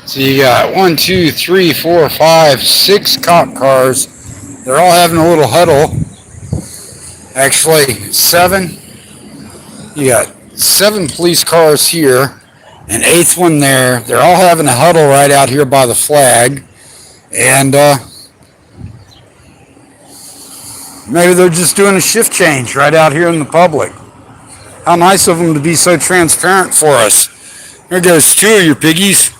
So you got one, two, three, four, five, six cop cars. They're all having a little huddle. Actually, seven. You got seven police cars here, an eighth one there. They're all having a huddle right out here by the flag. And maybe they're just doing a shift change right out here in the public. How nice of them to be so transparent for us. There goes two of your piggies.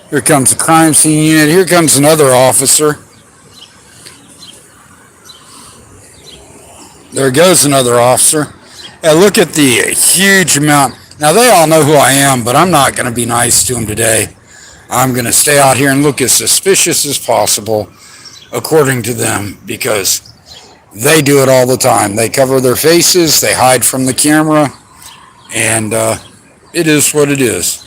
Here comes the crime scene unit. Here comes another officer. There goes another officer. And look at the huge amount. Now, they all know who I am, but I'm not going to be nice to them today. I'm going to stay out here and look as suspicious as possible, according to them, because they do it all the time. They cover their faces, they hide from the camera, and it is what it is.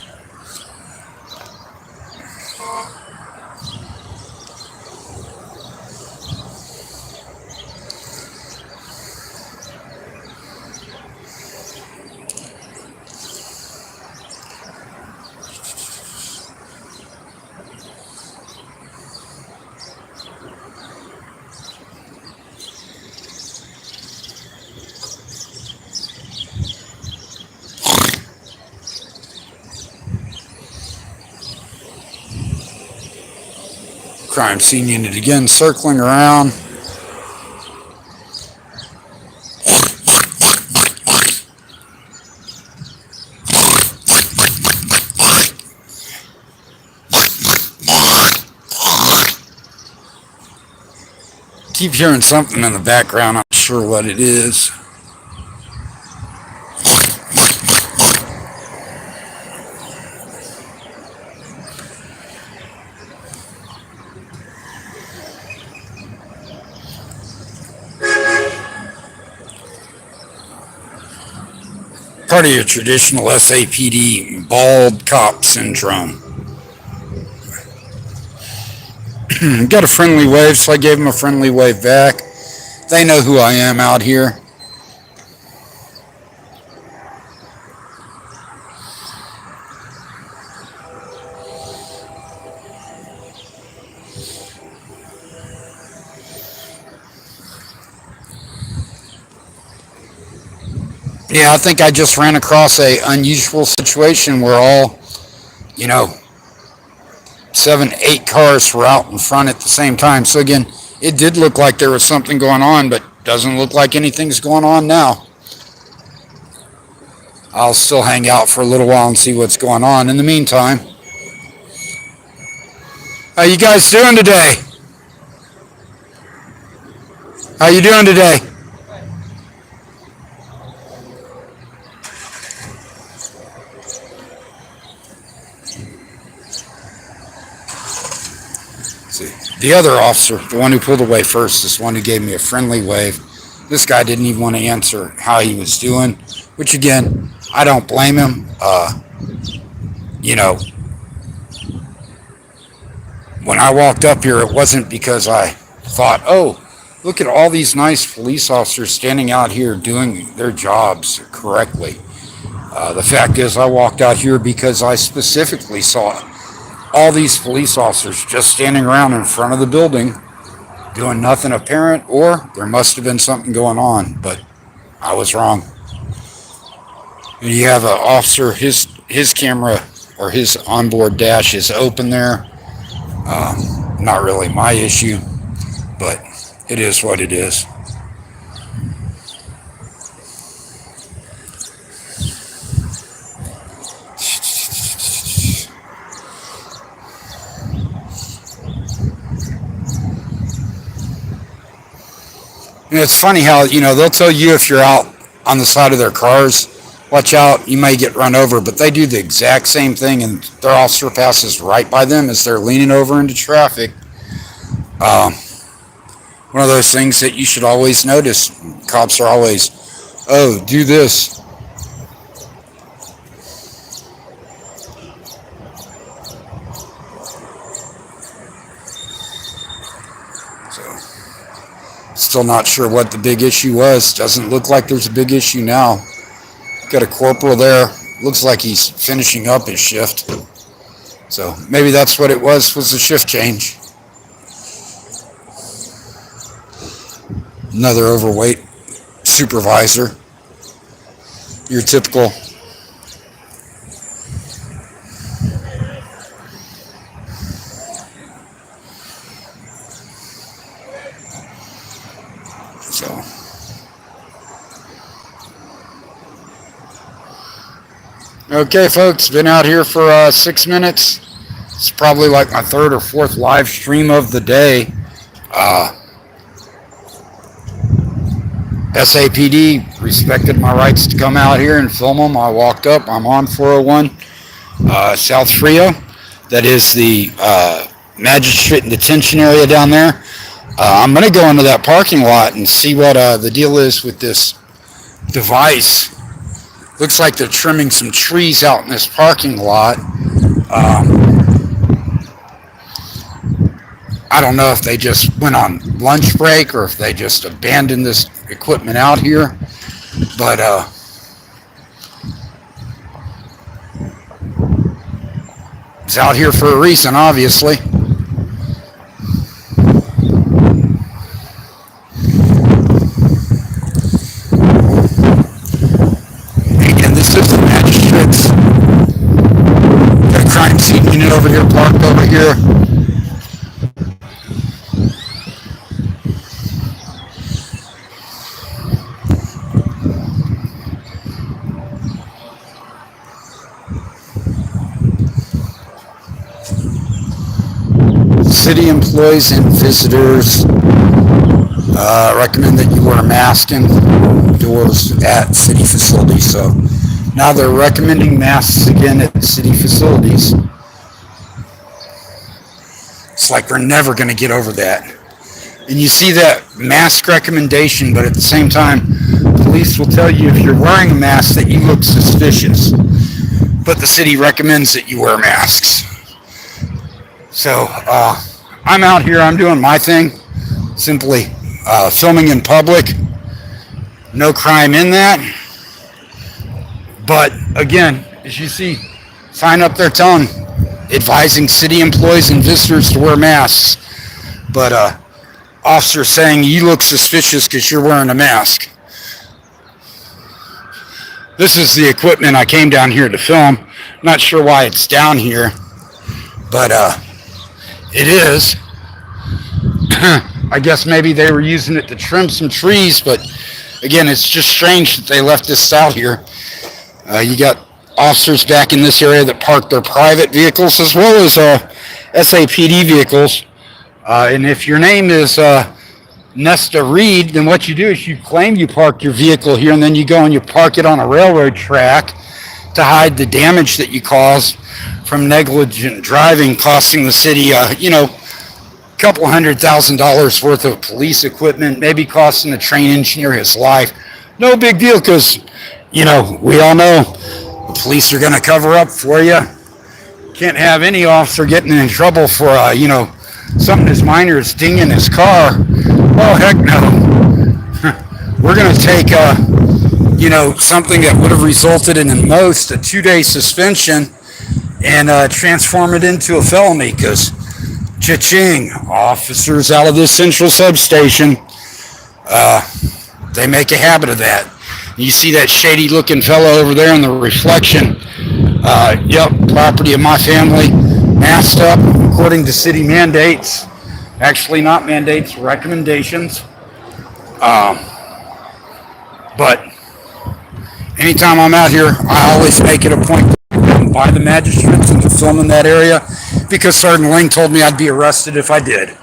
Crime scene unit again, circling around. Keep hearing something in the background. I'm not sure what it is. Part of your traditional SAPD bald cop syndrome. Got a friendly wave, so I gave him a friendly wave back. They know who I am out here. Yeah, I think I just ran across a unusual situation where all, 7, 8 cars were out in front at the same time. So again, it did look like there was something going on, but doesn't look like anything's going on now. I'll still hang out for a little while and see what's going on. In the meantime, how you guys doing today? How you doing today? The other officer, the one who pulled away first, is the one who gave me a friendly wave. This guy didn't even want to answer how he was doing, which again, I don't blame him. When I walked up here, it wasn't because I thought, oh, look at all these nice police officers standing out here doing their jobs correctly. The fact is, I walked out here because I specifically saw all these police officers just standing around in front of the building doing nothing apparent, or there must have been something going on, but I was wrong. And you have an officer, his camera or his onboard dash is open there. Not really my issue, but it is what it is. It's funny how, they'll tell you if you're out on the side of their cars, watch out, you may get run over, but they do the exact same thing and their officer passes right by them as they're leaning over into traffic. One of those things that you should always notice. Cops are always, oh, do this. still not sure what the big issue was. Doesn't look like there's a big issue now. Got a corporal there. Looks like he's finishing up his shift. So maybe that's what it was the shift change. Another overweight supervisor. Your typical so okay, folks, been out here for 6 minutes. It's probably like my third or fourth live stream of the day. SAPD respected my rights to come out here and film them. I walked up. I'm on 401 South Frio. That is the magistrate and detention area down there. I'm going to go into that parking lot and see what the deal is with this device. Looks like they're trimming some trees out in this parking lot. I don't know if they just went on lunch break or if they just abandoned this equipment out here. But it's out here for a reason, obviously. Again, this is the magistrates. Got a crime scene unit over here, parked over here. City employees and visitors recommend that you wear a mask indoors at city facilities. So now they're recommending masks again at city facilities. It's like we're never going to get over that. And you see that mask recommendation, but at the same time, police will tell you if you're wearing a mask that you look suspicious. But the city recommends that you wear masks. So I'm out here, I'm doing my thing, simply filming in public. No crime in that. But again, as you see, sign up there telling, advising city employees and visitors to wear masks. But officer saying you look suspicious because you're wearing a mask. This is the equipment I came down here to film. Not sure why it's down here, but it is. I guess maybe they were using it to trim some trees, but again, it's just strange that they left this out here. You got officers back in this area that park their private vehicles as well as SAPD vehicles. And if your name is Nesta Reed, then what you do is you claim you parked your vehicle here, and then you go and you park it on a railroad track to hide the damage that you caused from negligent driving, costing the city, a couple $100,000 worth of police equipment, maybe costing the train engineer his life. No big deal, because, we all know the police are going to cover up for you. Can't have any officer getting in trouble for, something as minor as dinging his car. Oh, heck no. We're going to take, something that would have resulted in at most a 2-day suspension and transform it into a felony, because cha-ching, officers out of this central substation, they make a habit of that. You see that shady looking fellow over there in the reflection. Property of my family, masked up according to city mandates. Actually not mandates, recommendations. But anytime I'm out here, I always make it a point to by the magistrates and to film in that area, because Sergeant Ling told me I'd be arrested if I did.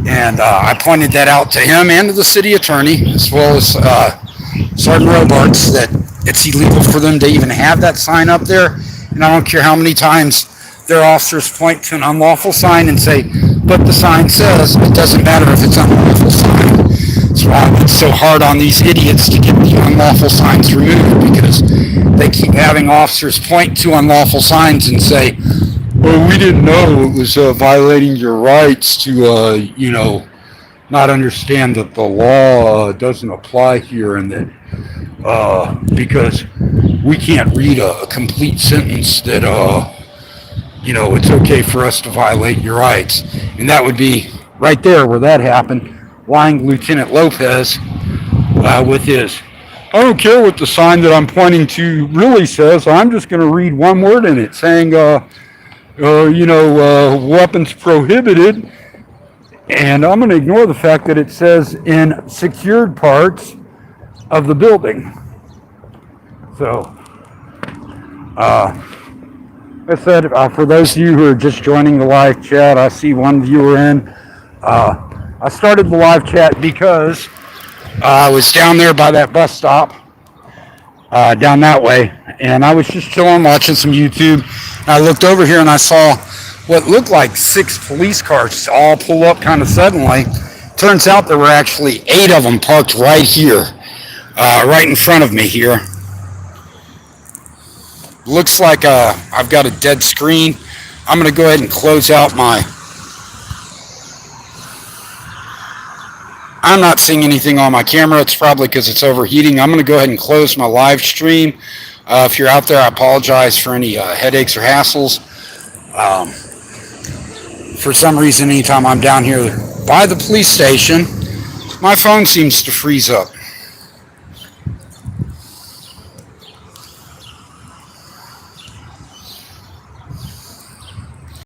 And I pointed that out to him and to the city attorney, as well as Sergeant Robarts, that it's illegal for them to even have that sign up there. And I don't care how many times their officers point to an unlawful sign and say, but the sign says, it doesn't matter if it's an unlawful sign. That's why it's so hard on these idiots to get the unlawful signs removed, because they keep having officers point to unlawful signs and say, well, we didn't know it was violating your rights to, not understand that the law doesn't apply here, and that because we can't read a complete sentence that it's okay for us to violate your rights. And that would be right there where that happened. Lying Lieutenant Lopez with his, I don't care what the sign that I'm pointing to really says. I'm just going to read one word in it saying, weapons prohibited. And I'm going to ignore the fact that it says in secured parts of the building. So, I said, for those of you who are just joining the live chat, I see one viewer in. I started the live chat because I was down there by that bus stop, down that way, and I was just chilling, watching some YouTube. I looked over here and I saw what looked like 6 police cars all pull up kind of suddenly. Turns out there were actually 8 of them parked right here, right in front of me here. Looks like I've got a dead screen. I'm going to go ahead and close out I'm not seeing anything on my camera. It's probably because it's overheating. I'm going to go ahead and close my live stream. If you're out there, I apologize for any headaches or hassles. For some reason, anytime I'm down here by the police station, my phone seems to freeze up.